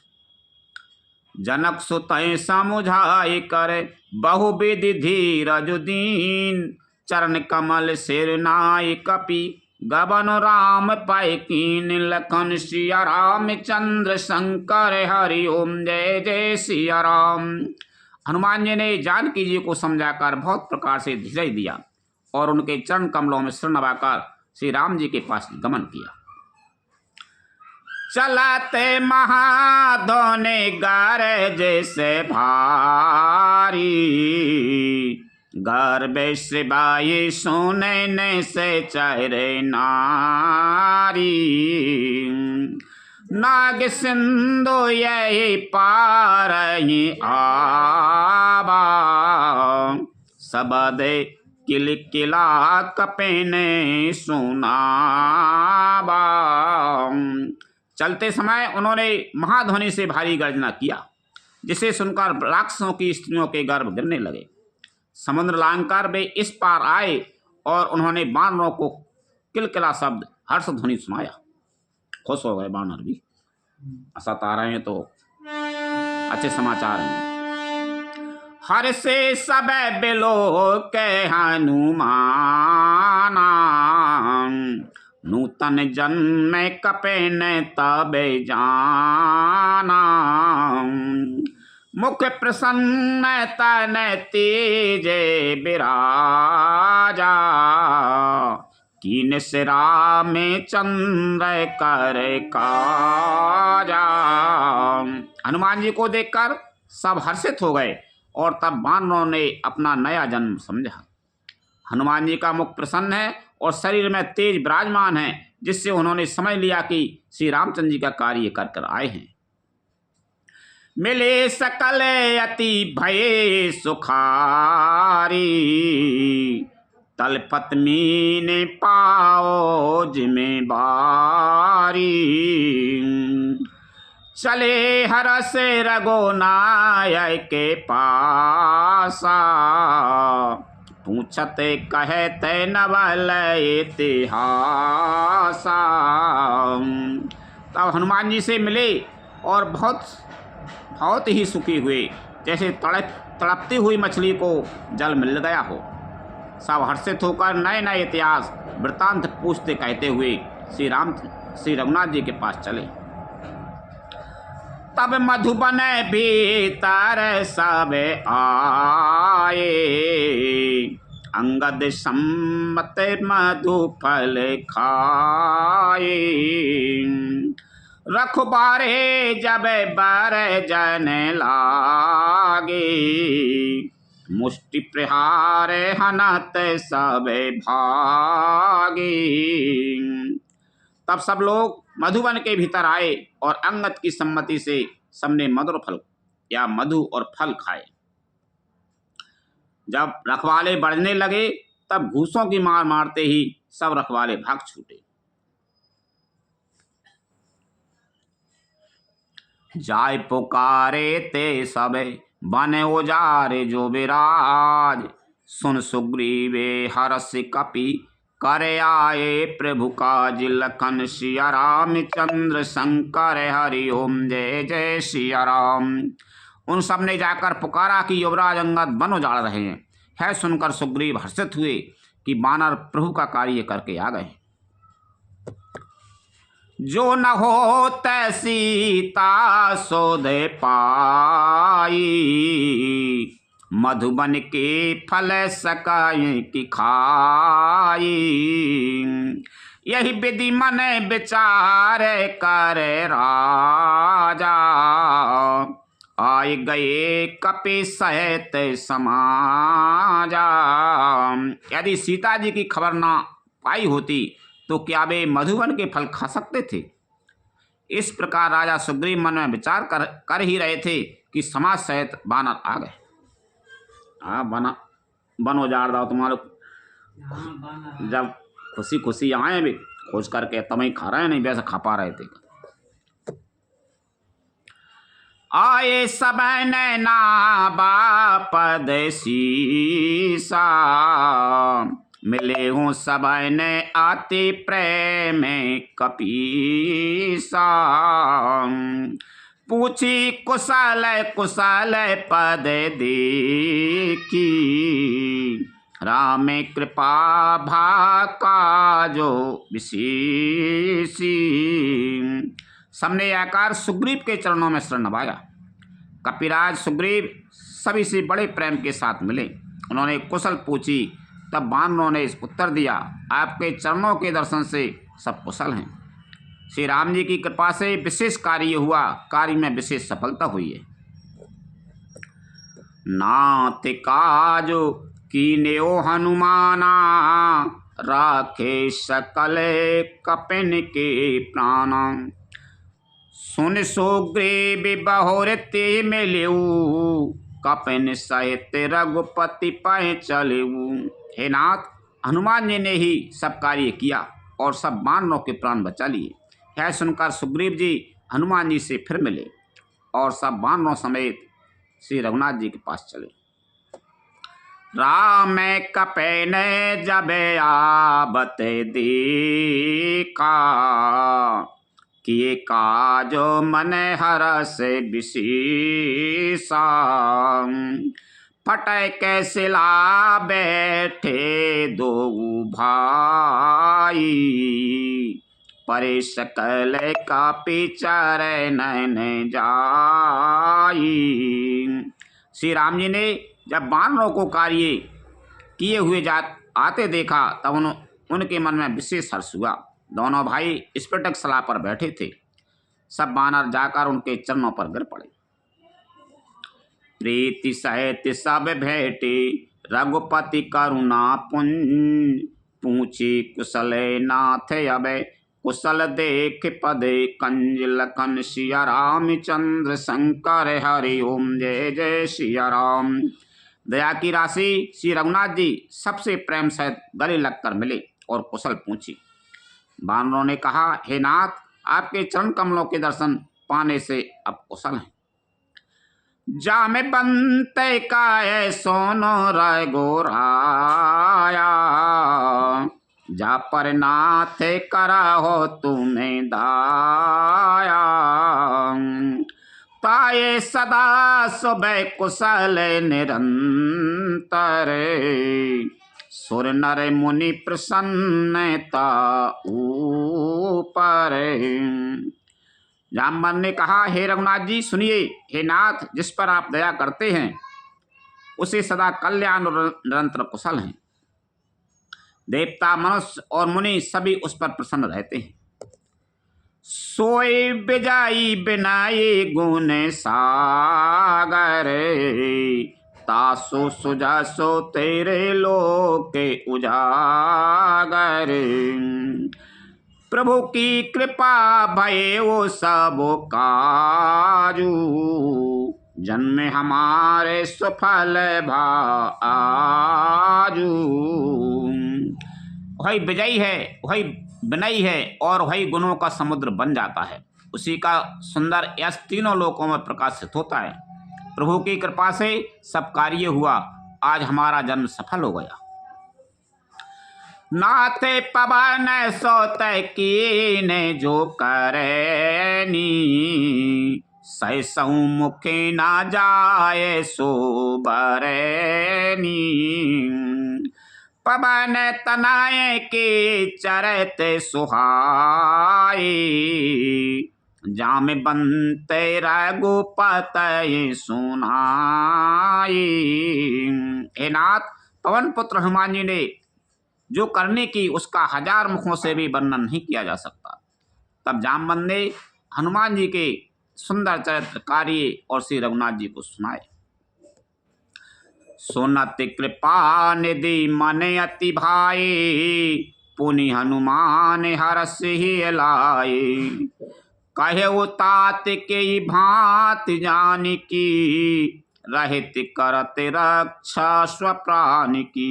A: जनक सुतय समुझाई कर बहुविधि धीरज दीन चरण कमल सिर नाय कपि गबन राम पाय कीन। लखन सिया राम चंद्र शंकर हरि ओम जय जय सिया राम। हनुमान जी ने जानकी जी को समझाकर बहुत प्रकार से धीरज दिया और उनके चरण कमलों में सिर नवाकर श्री राम जी के पास गमन किया। चलते महाधोने गर जैसे भारी गर्भ से बाई सोने ने से चेहरे नारी। नाग सिंधु यही पार ही आबा सबद किल किला कपेने सुनाबा। चलते समय उन्होंने महाध्वनि से भारी गर्जना किया, जिसे सुनकर राक्षसों की स्त्रियों के गर्भ गिरने लगे। समुद्र लांघकर वे इस पार आए और उन्होंने बानरों को किलकिला शब्द हर्ष ध्वनि सुनाया। खुश हो गए बानर भी, असत आ रहे हैं तो अच्छे समाचार हैं। हर से सब बिलो के हनुमाना नूतन जन्म कपेन तबे जाना। मुख प्रसन्न तन तेजे विराजा कीन सिरा में चंद्र कर काजा। हनुमान जी को देखकर सब हर्षित हो गए और तब बानरों ने अपना नया जन्म समझा। हनुमान जी का मुख प्रसन्न है और शरीर में तेज विराजमान है, जिससे उन्होंने समझ लिया कि श्री रामचंद्र जी का कार्य कर कर आए हैं। मिले सकल अति भये सुखारी तलपत मीने पाओ जिम्मेवारी। चले हरस रघुनायक के पासा पूछते कहते नवल इतिहासा। तब हनुमान जी से मिले और बहुत ही सुखी हुए, जैसे तड़पती हुई मछली को जल मिल गया हो। सब हर्षित होकर नए नए इतिहास वृत्तांत पूछते कहते हुए श्री रघुनाथ जी के पास चले। तब मधुबन भीतर सब आए अंगद सम्मत मधु फल खाए। रखबारे जब बर जन लाए लागे, मुष्टि प्रहार हनत सब भागे। तब सब लोग मधुवन के भीतर आए और अंगद की सम्मति से सबने मधुर फल या मधु और फल खाए। जब रखवाले बढ़ने लगे तब घूसों की मार मारते ही सब रखवाले भाग छूटे। जाय पुकारे ते सबे बने उजारे जो विराज, सुन सुग्रीवे हरस कपि करे आए प्रभु काज, लखन सिया राम चंद्र शंकर हरि ओम जय जय सिया राम। उन सब ने जाकर पुकारा कि युवराज अंगद वन उजाड़ रहे हैं। है सुनकर सुग्रीव हर्षित हुए कि वानर प्रभु का कार्य करके आ गए। जो न हो तै सीता सोधे पाई, मधुबन के फल सकाई की खाई। यही विधि मन विचार कर राजा, आए गए कपि सहित समाजा। यदि सीता जी की खबर ना पाई होती तो क्या वे मधुवन के फल खा सकते थे। इस प्रकार राजा सुग्रीव मन में विचार कर ही रहे थे कि समाज सहित वानर आ गए। वन उजाड़ दो तुम्हारे, जब खुशी खुशी आए भी खोज करके तमई खा रहे नहीं, वैसे खा पा रहे थे। आए सब नैना बापद शीसा, मिले हूँ सब ने आते प्रेम कपीसा। पूछी कुशल कुशल पद देखी, राम कृपा भाका जो विशेषी। सबने आकर सुग्रीव के चरणों में शरण नवाया। कपिराज सुग्रीव सभी से बड़े प्रेम के साथ मिले। उन्होंने कुशल पूछी, तब वानरों ने उत्तर दिया, आपके चरणों के दर्शन से सब कुशल हैं। श्री राम जी की कृपा से विशेष कार्य हुआ, कार्य में विशेष सफलता हुई है। नाथ काज कीन्यो हनुमाना, राखे सकल कपिन के प्राणा। सुन सुग्रीव बहुरति मिल्यू, कपिन सहित रघुपति पै चलेऊ। हे नाथ, हनुमान जी ने ही सब कार्य किया और सब वानरों के प्राण बचा लिए। यह सुनकर सुग्रीव जी हनुमान जी से फिर मिले और सब वानरों समेत श्री रघुनाथ जी के पास चले। राम कपिन जब आवत देखा, किए काज मन हरस विशेषा। फटै के सिला बैठे दो भाई, परे सकल कापि चरणन जाई। श्री राम जी ने जब वानरों को कार्य किए हुए आते देखा तब उनके मन में विशेष हर्ष हुआ। दोनों भाई स्फटिक सला पर बैठे थे। सब वानर जाकर उनके चरणों पर गिर पड़े। प्रीति सहित सब भेटे, रघुपति करुणा पुंज। पूछी कुशल नाथ अबे, कुशल देख पदे कंज। लखन सिया राम चंद्र शंकर हरि ओम जय जय सिया राम। दया की राशि श्री रघुनाथ जी सबसे प्रेम सहित गले लगकर मिले और कुशल पूछी। वानरों ने कहा, हे नाथ, आपके चरण कमलों के दर्शन पाने से अब कुशल हैं। जा में बनते काय सोनो राय गोराया, जा पर नाथ करा हो तुम्हें दाया। पाए सदा सुबह कुशल निरंतर, सुर नर मुनि प्रसन्नता ऊपर। जामवन ने कहा, हे रघुनाथ जी सुनिए। हे नाथ, जिस पर आप दया करते हैं उसे सदा कल्याण और निरंतर कुशल हैं। देवता मनुष्य और मुनि सभी उस पर प्रसन्न रहते हैं। सोई बिजाई बिनाई गुण सागर, तासो सुजासो तेरे लोके उजागर। प्रभु की कृपा भये वो सब काजू, जन्म हमारे सफल आजू। वही विजयी है, वही विनयी है और वही गुणों का समुद्र बन जाता है। उसी का सुंदर यश तीनों लोकों में प्रकाशित होता है। प्रभु की कृपा से सब कार्य हुआ, आज हमारा जन्म सफल हो गया। नाथे पवन सोत कीन जो करनी, सैसहु मुखे ना जाए सो बरनी। पवन तनाए के चरत सुहाए, जाम बनते रघुपत सुनाए। हे नाथ, पवन पुत्र हनुमान जी ने जो करने की उसका 1000 मुखों से भी वर्णन नहीं किया जा सकता। तब जामवंत ने हनुमान जी के सुंदर चरित्र कार्य और श्री रघुनाथ जी को सुनाए। सुनत कृपा निधि मन अति भाए, पुनि हनुमान हरस ही लाए। कहे तात के भांत जान की, रहित करत रक्षा स्वप्राण की।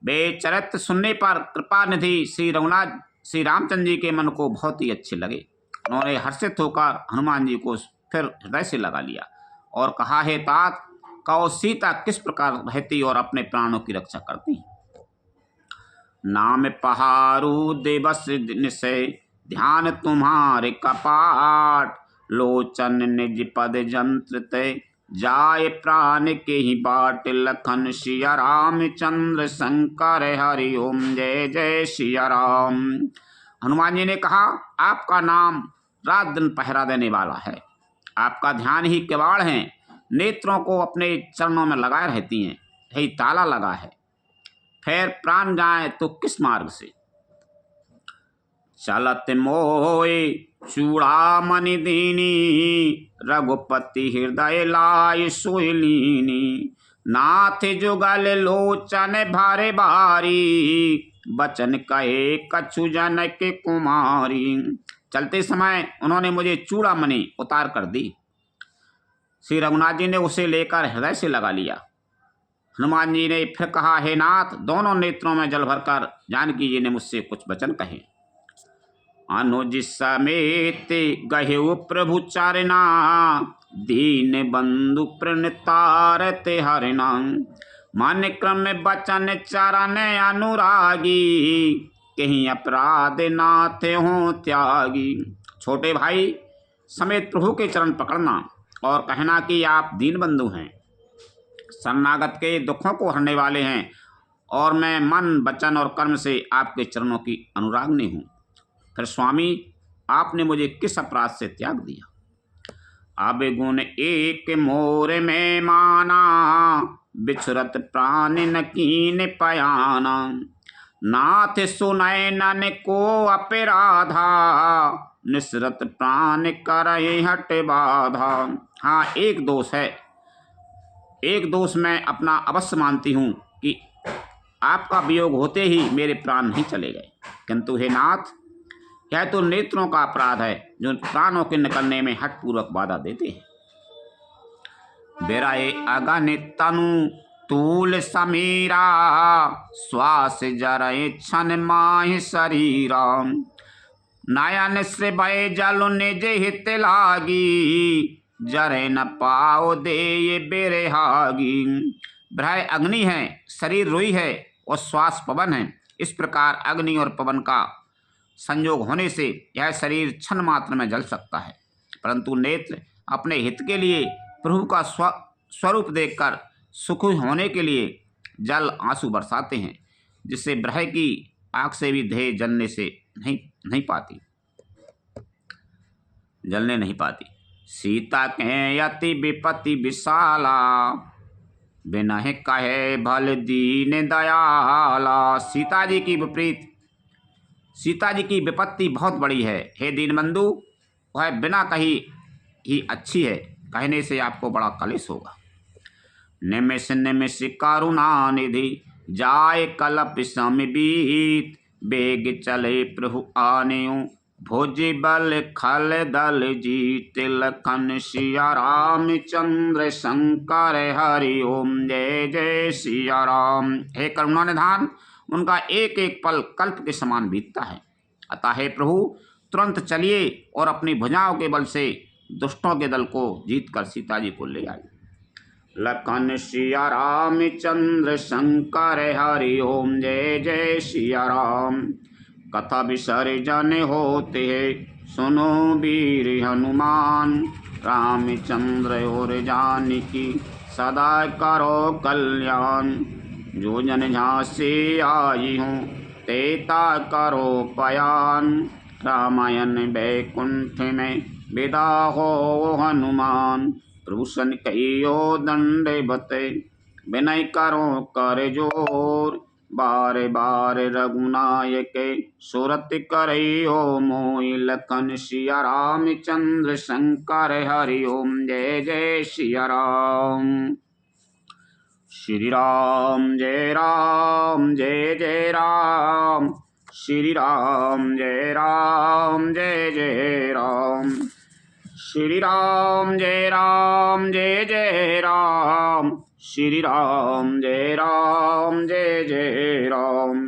A: वे चरित्र सुनने पर कृपा निधि श्री रघुनाथ श्री रामचंद्र जी के मन को बहुत ही अच्छे लगे। उन्होंने हर्षित होकर हनुमान जी को फिर हृदय से लगा लिया और कहा, हे तात, कहो सीता किस प्रकार रहती और अपने प्राणों की रक्षा करती। नाम पहारू दिवस निशय, ध्यान तुम्हारे कपाट। लोचन निज पद जंत्र ते, जाए प्राण के ही बाट। लखन सिया रामचंद्र शंकर हरि ओम, जय जय सिया राम। हनुमान जी ने कहा, आपका नाम रात दिन पहरा देने वाला है, आपका ध्यान ही किवाड़ है, नेत्रों को अपने चरणों में लगाए रहती हैं, यही ताला लगा है, फिर प्राण जाए तो किस मार्ग से। चलत मोए चूड़ामणि दीनी, रघुपति हृदय लाय सोइलीनी। नाथ जुगल लोचन भरे बारी, बचन कहे कछु जनक कुमारी। चलते समय उन्होंने मुझे चूड़ामणि उतार कर दी। श्री रघुनाथ जी ने उसे लेकर हृदय से लगा लिया। हनुमान जी ने फिर कहा, हे नाथ, दोनों नेत्रों में जल भरकर जानकी जी ने मुझसे कुछ वचन कहे। अनुज समेत गहेउ प्रभु चारना, दीन बंधु प्रणतारते हरिना। मन क्रम बचन चरण अनुरागी, कहीं अपराध नाथ हो त्यागी। छोटे भाई समेत प्रभु के चरण पकड़ना और कहना कि आप दीन बंधु हैं, शरणागत के दुखों को हरने वाले हैं, और मैं मन वचन और कर्म से आपके चरणों की अनुरागनी हूँ। फिर स्वामी, आपने मुझे किस अपराध से त्याग दिया। अब गुण एक मोर में माना, बिछुरत प्राण न कीन पयाना। नाथ सुनय नन को अपराधा, निसरत प्राण करय हट बाधा। हाँ, एक दोष है, एक दोष मैं अपना अवश्य मानती हूँ कि आपका वियोग होते ही मेरे प्राण नहीं चले गए, किंतु हे नाथ, यह तो नेत्रों का अपराध है जो प्राणों के निकलने में हठपूर्वक बाधा देते हैं। बेराए अगन तनु तूल समीरा, श्वास जरय क्षण माहि शरीरा। नयन से भय जल निज हित लागी, जरे न पाओ दे ये बेरहागी। भय अग्नि है, शरीर रुई है और श्वास पवन है। इस प्रकार अग्नि और पवन का संयोग होने से यह शरीर क्षण मात्र में जल सकता है, परंतु नेत्र अपने हित के लिए प्रभु का स्वरूप देखकर सुखी होने के लिए जल आंसू बरसाते हैं, जिससे ब्रह की आँख से भी देह जलने से नहीं पाती। सीता के अति विपत्ति विशाला, बिनहि कहे भल दीन दयाला। सीता जी की विपरीत सीता जी की विपत्ति बहुत बड़ी है। हे दीनबंधु, वह बिना कही ही अच्छी है, कहने से आपको बड़ा कलेश होगा। निमिष निमिष करुणा निधि, जाय कलप समिबीत, बेग चले प्रभु आनेऊ, भुज बल खल दल जीत, लखन सिया रामचंद्र शंकर हरि ओम, जय जय सिया राम। हे करुणा निधान, उनका एक एक पल कल्प के समान बीतता है। अतः हे प्रभु, तुरंत चलिए और अपनी भुजाओं के बल से दुष्टों के दल को जीत कर सीता जी को ले आइए। लखन सिया रामचंद्र शंकर हरि ओम, जय जय सिया राम। कथा विसर्जन होते है, सुनो वीर हनुमान, रामचंद्र और जानकी सदा करो कल्याण। जो जन झांसे आई हूँ, तेता करो पयान, रामायण बैकुंठ में विदा हो हनुमान। प्रभु सन कहियो दंड बते, विनय करो कर जोर, बार बार रघुनायक सुरत करियो मोहि, लखन सिया रामचंद्र शंकर हरि ओम, जय जय सिया राम। श्री राम जय राम, जय जय राम, श्री राम जय राम, जय जय राम, श्री राम जय राम, जय जय राम, श्री राम जय राम, जय जय राम,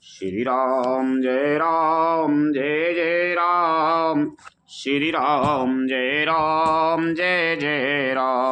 A: श्री राम जय राम, जय जय राम, श्री राम जय राम, जय जय राम।